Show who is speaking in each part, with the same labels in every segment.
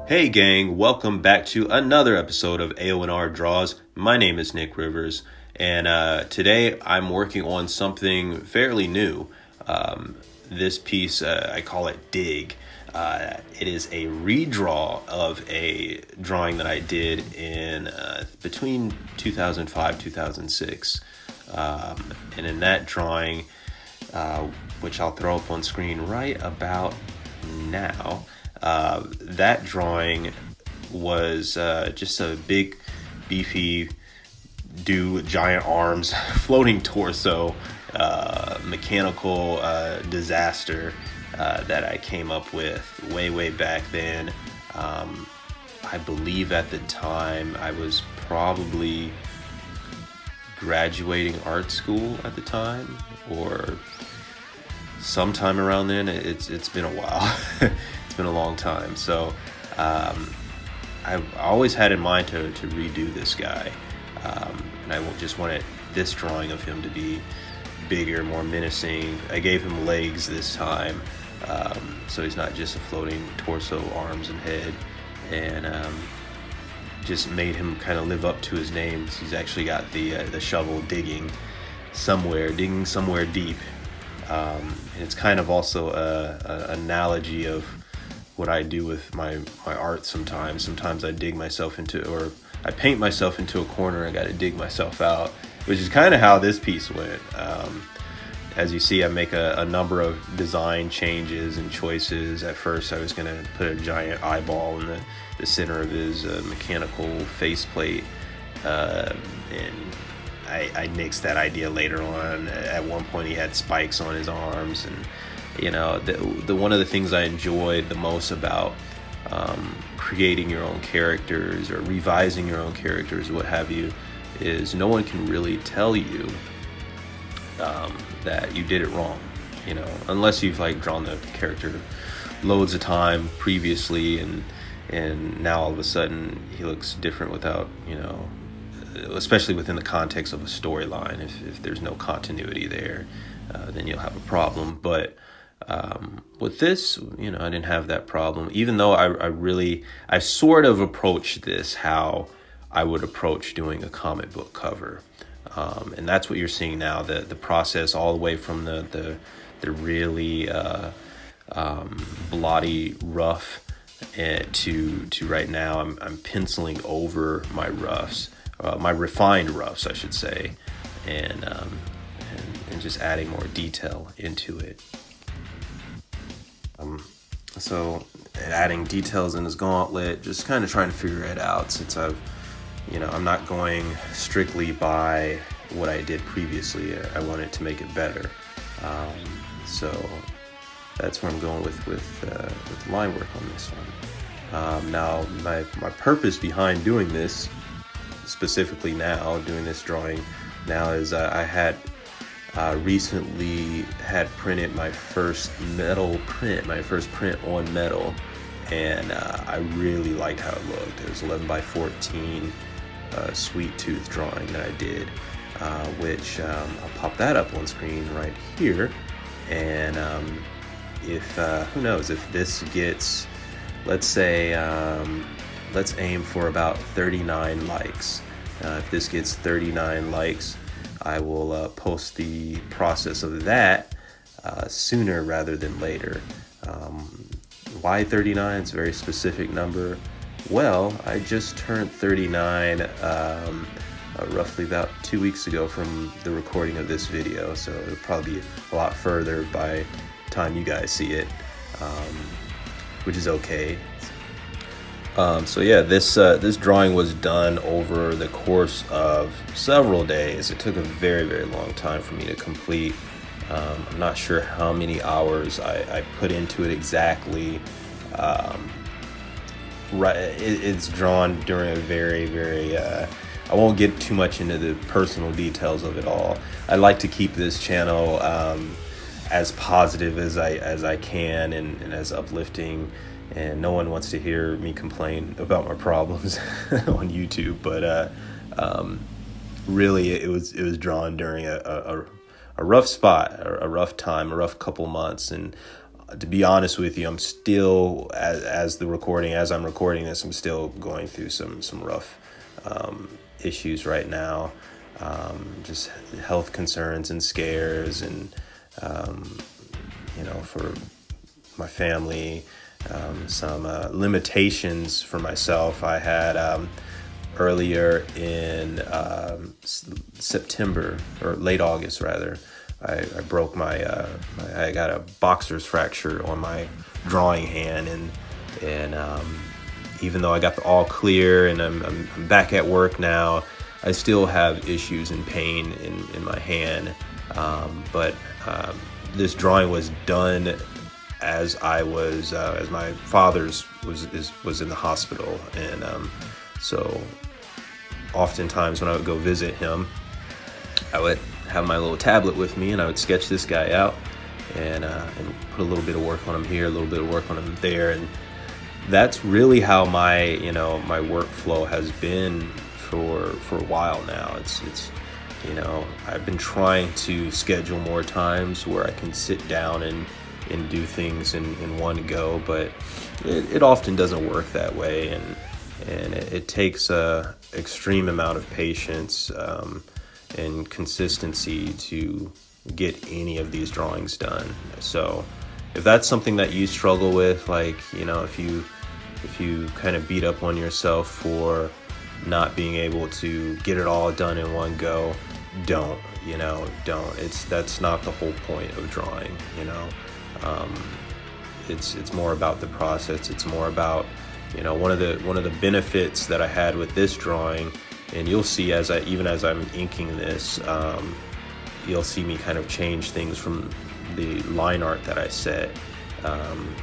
Speaker 1: Hey gang, welcome back to another episode of Aonr Draws. My name is Nick Rivers, and today I'm working on something fairly new. This piece, I call it Dig. It is a redraw of a drawing that I did in between 2005 2006. And in that drawing, which I'll throw up on screen right about now, that drawing was just a big, beefy dude with giant arms, floating torso, mechanical disaster that I came up with way back then. I believe at the time I was probably graduating art school at the time, or sometime around then. It's been a while. It's been a long time. So I've always had in mind to redo this guy, and I just wanted this drawing of him to be bigger, more menacing. I gave him legs this time, so he's not just a floating torso, arms and head, and just made him kind of live up to his name. So he's actually got the shovel digging somewhere deep. And it's kind of also an analogy of what I do with my art sometimes. Sometimes I dig myself into, or I paint myself into a corner and I got to dig myself out, which is kind of how this piece went. As you see, I make a number of design changes and choices. At first, I was going to put a giant eyeball in the center of his mechanical faceplate, and I nixed that idea later on. At one point, he had spikes on his arms, and the one of the things I enjoyed the most about creating your own characters or revising your own characters, what have you, is no one can really tell you that you did it wrong, unless you've drawn the character loads of time previously, and now all of a sudden he looks different without, especially within the context of a storyline. If there's no continuity there, then you'll have a problem. But with this, I didn't have that problem, even though I sort of approached this how I would approach doing a comic book cover. And that's what you're seeing now, the process all the way from the really blotty rough to right now. I'm penciling over my roughs, my refined roughs, I should say, and just adding more detail into it. So adding details in his gauntlet, just kind of trying to figure it out, since I'm not going strictly by what I did previously. I wanted to make it better. So that's where I'm going with line work on this one. Now, my purpose behind doing this, specifically now, doing this drawing now, is I had recently had printed my first print on metal, and I really liked how it looked. It was 11 by 14 sweet tooth drawing that I did, which I'll pop that up on screen right here. And if who knows, if this gets, let's say, let's aim for about 39 likes. If this gets 39 likes, I will post the process of that sooner rather than later. Why 39? It's a very specific number. Well, I just turned 39 roughly about 2 weeks ago from the recording of this video, so it'll probably be a lot further by the time you guys see it, which is okay. So yeah, this drawing was done over the course of several days. It took a very long time for me to complete. I'm not sure how many hours I put into it exactly. Right, it's drawn during a very I won't get too much into the personal details of it all. I like to keep this channel as positive as I can, and as uplifting, and no one wants to hear me complain about my problems on YouTube. But really, it was drawn during a rough spot, a rough time, a rough couple months, and to be honest with you, I'm still, as I'm recording this, I'm still going through some rough issues right now. Just health concerns and scares, and for my family, some limitations for myself. I had earlier in September, or late August rather, I broke I got a boxer's fracture on my drawing hand, and even though I got the all clear and I'm back at work now, I still have issues and pain in my hand. But this drawing was done as as my father's was in the hospital, and so oftentimes when I would go visit him, I would have my little tablet with me, and I would sketch this guy out and put a little bit of work on him here, a little bit of work on him there, and that's really how my my workflow has been for a while now. It's I've been trying to schedule more times where I can sit down and do things in one go, but it often doesn't work that way, and it takes a extreme amount of patience and consistency to get any of these drawings done. So if that's something that you struggle with, like, if you kind of beat up on yourself for not being able to get it all done in one go, don't. That's not the whole point of drawing. It's more about the process. It's more about, one of the benefits that I had with this drawing, and you'll see as I'm inking this, you'll see me kind of change things from the line art that I set.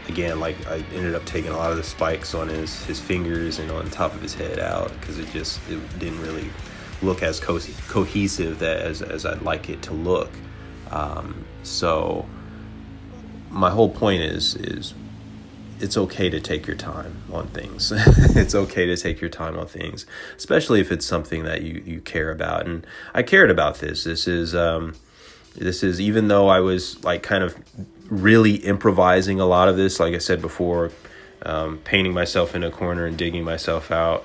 Speaker 1: Again, like, I ended up taking a lot of the spikes on his fingers and on top of his head out, because it didn't really look as cohesive as I'd like it to look. So my whole point is it's okay to take your time on things. It's okay to take your time on things, especially if it's something that you care about. And I cared about this. This is even though I was like kind of really improvising a lot of this, like I said before, painting myself in a corner and digging myself out.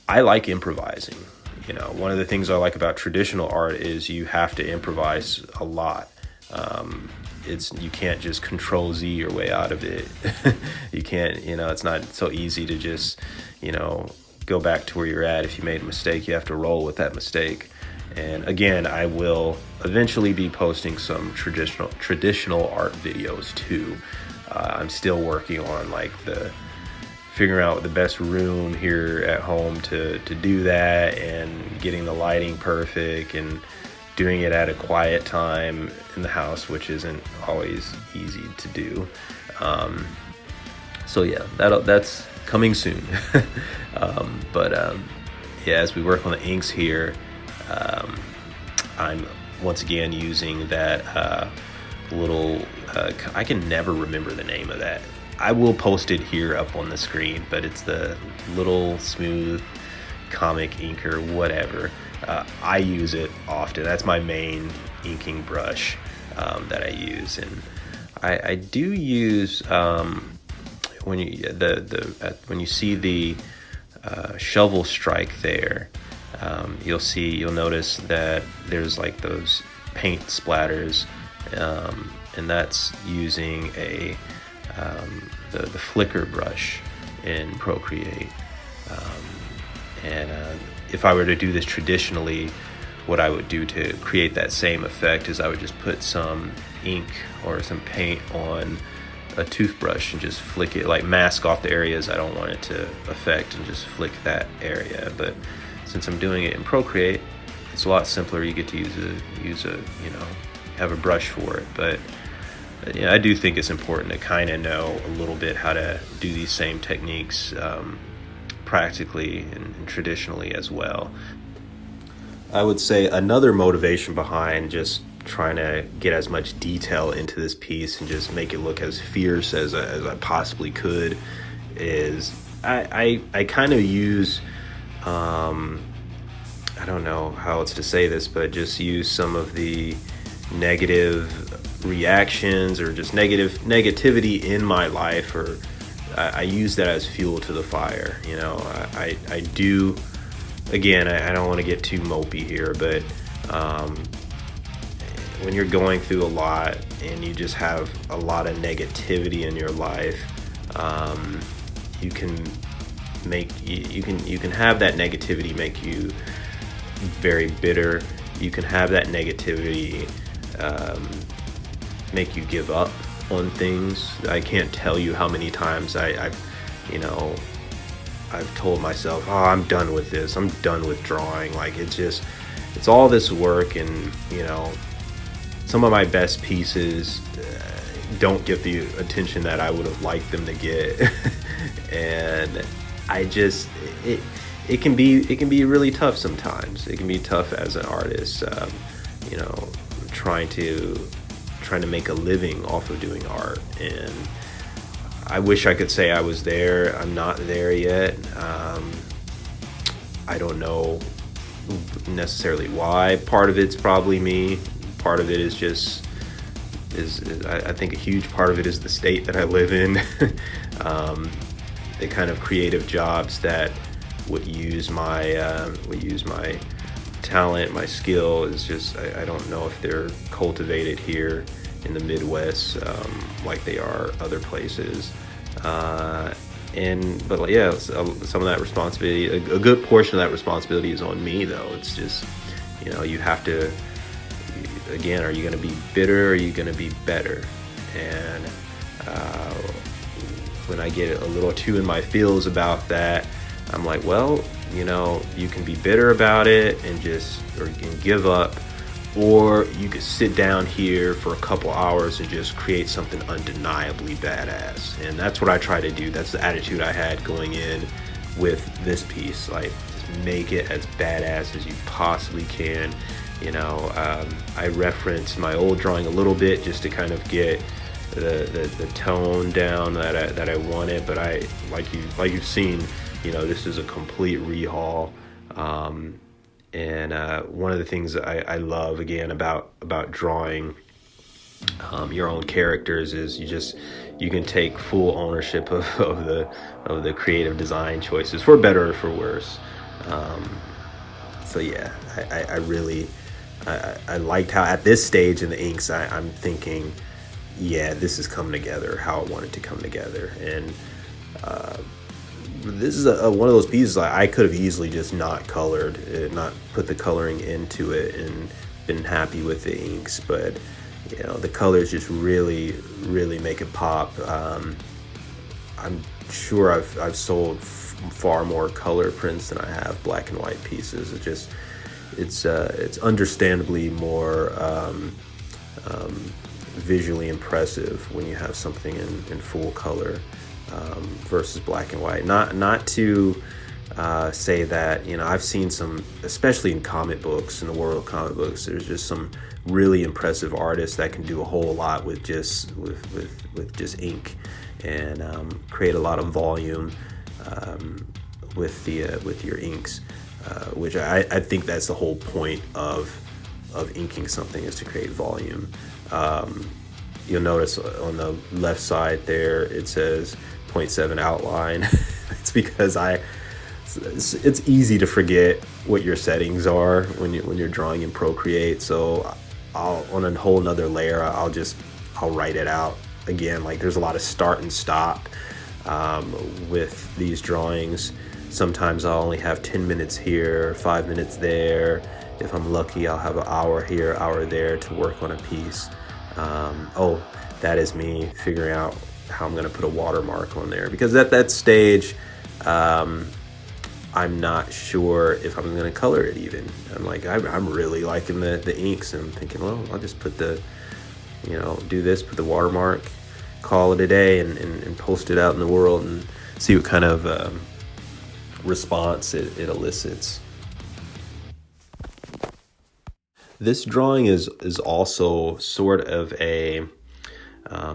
Speaker 1: I like improvising. One of the things I like about traditional art is you have to improvise a lot. You can't just Control Z your way out of it. You can't, it's not so easy to just, go back to where you're at. If you made a mistake, you have to roll with that mistake. And again, I will eventually be posting some traditional art videos too. I'm still working on figuring out the best room here at home to do that, and getting the lighting perfect, and doing it at a quiet time in the house, which isn't always easy to do. So yeah, that's coming soon. Yeah, as we work on the inks here, I'm once again using that little, I can never remember the name of that. I will post it here up on the screen, but it's the little smooth comic inker, whatever. I use it often. That's my main inking brush that I use, and I do use when you see the shovel strike there, you'll notice that there's like those paint splatters, and that's using the flicker brush in Procreate. If I were to do this traditionally, what I would do to create that same effect is I would just put some ink or some paint on a toothbrush and just flick it, like mask off the areas I don't want it to affect, and just flick that area. But since I'm doing it in Procreate, it's a lot simpler. You get to use a have a brush for it. But I do think it's important to kind of know a little bit how to do these same techniques practically and traditionally as well. I would say another motivation behind just trying to get as much detail into this piece and just make it look as fierce as I possibly could is I kind of use, I don't know how else to say this, but just use some of the negative reactions or just negativity in my life, or I use that as fuel to the fire. You know, I do, again, I don't want to get too mopey here, but when you're going through a lot and you just have a lot of negativity in your life, you can have that negativity make you very bitter. You can have that negativity make you give up on things. I can't tell you how many times I've told myself, oh, I'm done with this. I'm done with drawing. Like, it's all this work, and some of my best pieces don't get the attention that I would have liked them to get. And it can be really tough sometimes. It can be tough as an artist, trying to make a living off of doing art. And I wish I could say I was there. I'm not there yet. I don't know necessarily why. Part of it's probably me. Part of it is I think a huge part of it is the state that I live in. The kind of creative jobs that would use my talent, my skill is just, I don't know if they're cultivated here in the Midwest like they are other places. But yeah, some of that responsibility, a good portion of that responsibility is on me, though. It's just, you have to, again, are you going to be bitter, or are you going to be better? And when I get a little too in my feels about that, I'm like, well, you can be bitter about it and give up, or you could sit down here for a couple hours and just create something undeniably badass. And that's what I try to do. That's the attitude I had going in with this piece. Like, just make it as badass as you possibly can. I referenced my old drawing a little bit just to kind of get the tone down that I wanted, but like you've seen, this is a complete rehaul. And one of the things I love, again, about drawing your own characters is you can take full ownership of the creative design choices, for better or for worse. So yeah, I really liked how at this stage in the inks I'm thinking, yeah, this is coming together how I want it to come together. And this is one of those pieces I could have easily just not colored it, not put the coloring into it, and been happy with the inks. But the colors just really make it pop. I'm sure I've sold far more color prints than I have black and white pieces. It's understandably more visually impressive when you have something in full color versus black and white. Not to say that, I've seen some, especially in comic books, in the world of comic books, there's just some really impressive artists that can do a whole lot with just ink, and create a lot of volume with your inks, which I think that's the whole point of inking something, is to create volume. You'll notice on the left side there it says 0.7 outline. It's because it's easy to forget what your settings are when you're drawing in Procreate. So on a whole nother layer, I'll write it out again. Like, there's a lot of start and stop with these drawings. Sometimes I'll only have 10 minutes here, 5 minutes there. If I'm lucky, I'll have an hour here, hour there to work on a piece. That is me figuring out how I'm going to put a watermark on there, because at that stage, I'm not sure if I'm going to color it even. I'm like, I'm really liking the inks, and I'm thinking, well, I'll just put do this, put the watermark, call it a day, and post it out in the world and see what kind of response it elicits. This drawing is also sort of a,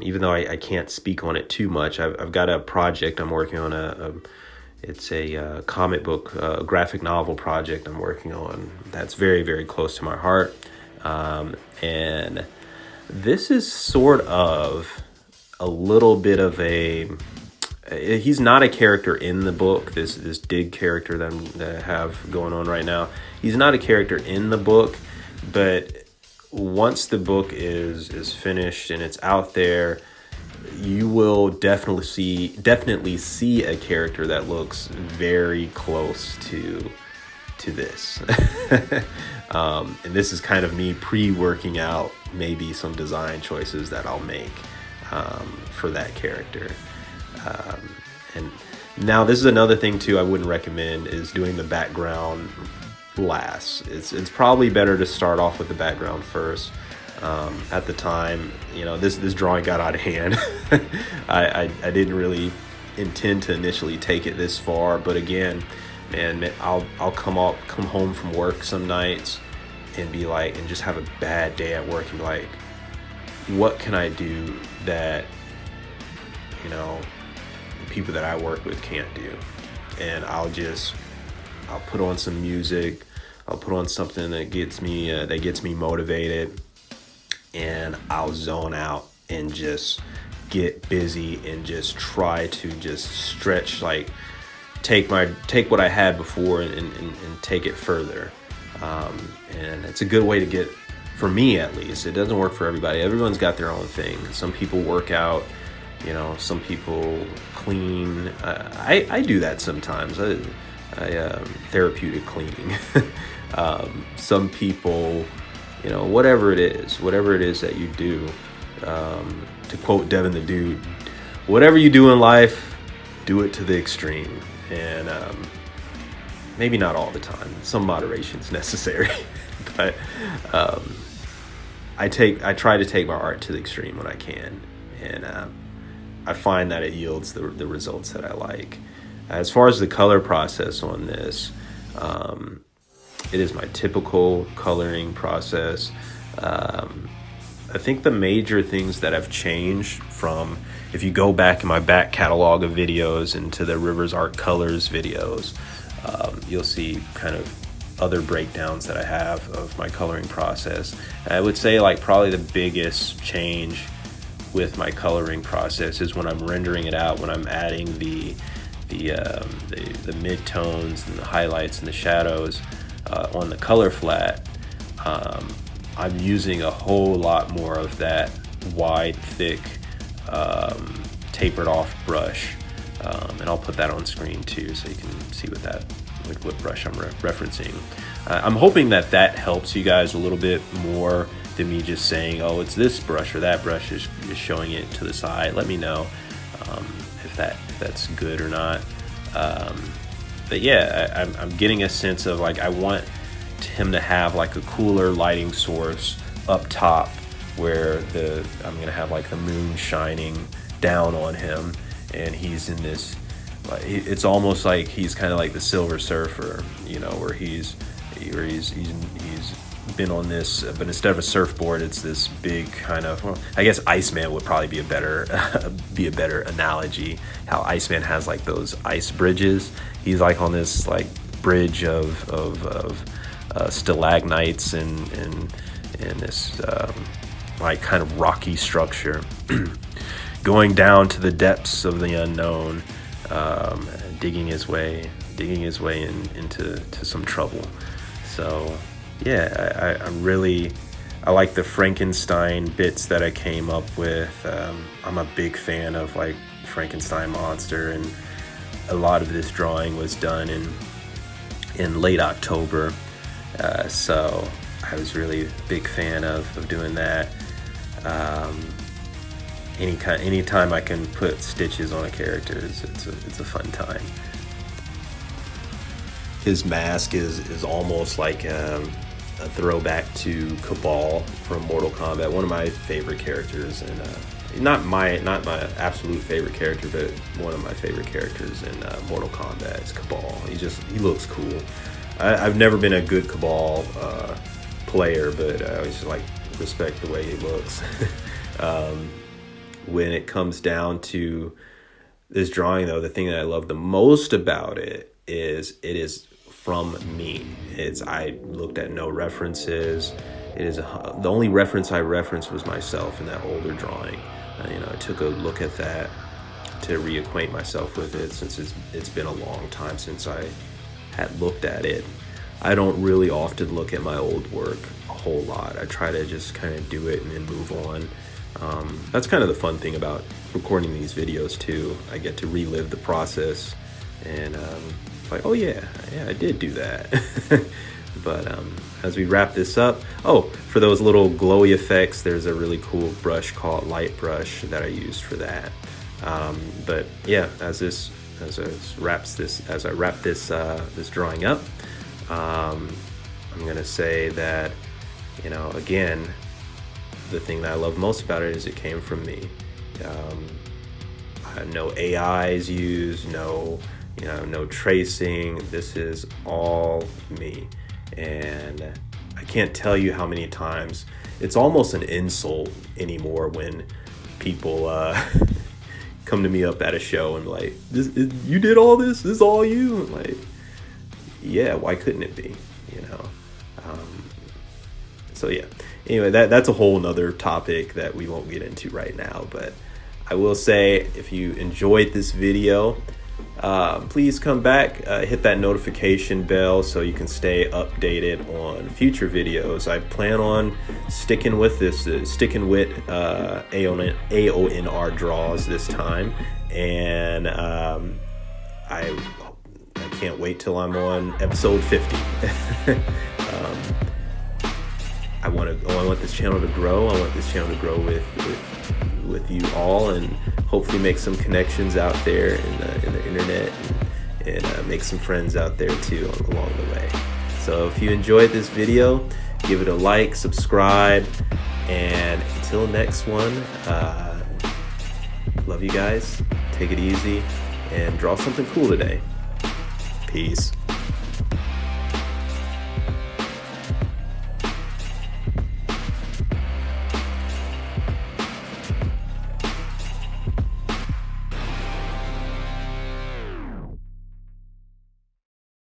Speaker 1: even though I can't speak on it too much, I've got a project I'm working on. It's a comic book, graphic novel project I'm working on that's very, very close to my heart. And this is sort of a little bit of he's not a character in the book. This Dig character that I have going on right now, he's not a character in the book, but once the book is finished and it's out there, you will definitely see a character that looks very close to this. And this is kind of me pre-working out maybe some design choices that I'll make for that character. And now this is another thing too I wouldn't recommend, is doing the background last. It's probably better to start off with the background first. At the time, this drawing got out of hand. I didn't really intend to initially take it this far, but again, man, I'll come home from work some nights and be like, and just have a bad day at work and be like, what can I do that the people that I work with can't do? And I'll put on some music, I'll put on something that gets me motivated, and I'll zone out and just get busy and just try to just stretch, like take what I had before and take it further. And it's a good way to get, for me at least. It doesn't work for everybody. Everyone's got their own thing. Some people work out, some people clean. I do that sometimes. I therapeutic cleaning. Some people, whatever it is that you do, to quote Devin the Dude, whatever you do in life, do it to the extreme. And maybe not all the time. Some moderation is necessary. But I try to take my art to the extreme when I can, and I find that it yields the results that I like. As far as the color process on this, it is my typical coloring process. I think the major things that have changed from, if you go back in my back catalog of videos into the Rivers Art Colors videos, you'll see kind of other breakdowns that I have of my coloring process. I would say probably the biggest change with my coloring process is when I'm rendering it out, when I'm adding the mid-tones and the highlights and the shadows on the color flat. I'm using a whole lot more of that wide, thick, tapered off brush, and I'll put that on screen too, so you can see what brush I'm referencing. I'm hoping that helps you guys a little bit more than me just saying, oh, it's this brush or that brush, is showing it to the side. Let me know if that's good or not. But yeah, I'm getting a sense of I want him to have a cooler lighting source up top, where I'm gonna have the moon shining down on him, and he's in this. It's almost like he's kind of like the Silver Surfer, where he's been on this, but instead of a surfboard, it's this big kind of. Well, I guess Iceman would probably be a better analogy. How Iceman has those ice bridges. He's on this bridge of stalagmites and this kind of rocky structure, going down to the depths of the unknown. Digging his way into some trouble. So yeah, I like the Frankenstein bits that I came up with. I'm a big fan of Frankenstein monster, and a lot of this drawing was done in late October, so I was really a big fan of doing that. Anytime I can put stitches on a character, it's a fun time. His mask is almost like a throwback to Cabal from Mortal Kombat, one of my favorite characters, and not my absolute favorite character, but one of my favorite characters in Mortal Kombat is Cabal. He looks cool. I've never been a good Cabal player, but I always respect the way he looks. When it comes down to this drawing, though, the thing that I love the most about it is from me. I looked at no references. the only reference I referenced was myself in that older drawing. I took a look at that to reacquaint myself with it, since it's been a long time since I had looked at it. I don't really often look at my old work a whole lot. I try to just kind of do it and then move on. That's kind of the fun thing about recording these videos too. I get to relive the process, and like, oh yeah, I did do that. But as we wrap this up, for those little glowy effects, there's a really cool brush called Light Brush that I used for that. But yeah, as I wrap this drawing up, I'm gonna say that, again, the thing that I love most about it is it came from me. No AI is used, no tracing. This is all me. And I can't tell you how many times it's almost an insult anymore when people come to me up at a show and like, you did all this? This is all you? I'm like, yeah, why couldn't it be? So yeah, anyway, that's a whole nother topic that we won't get into right now. But I will say, if you enjoyed this video, please come back, hit that notification bell so you can stay updated on future videos. I plan on sticking with Aonr Draws this time, and I can't wait till I'm on episode 50. I want this channel to grow. I want this channel to grow with you all, and hopefully make some connections out there in the internet, and make some friends out there too along the way. So if you enjoyed this video, give it a like, subscribe, and until next one, love you guys. Take it easy and draw something cool today. Peace.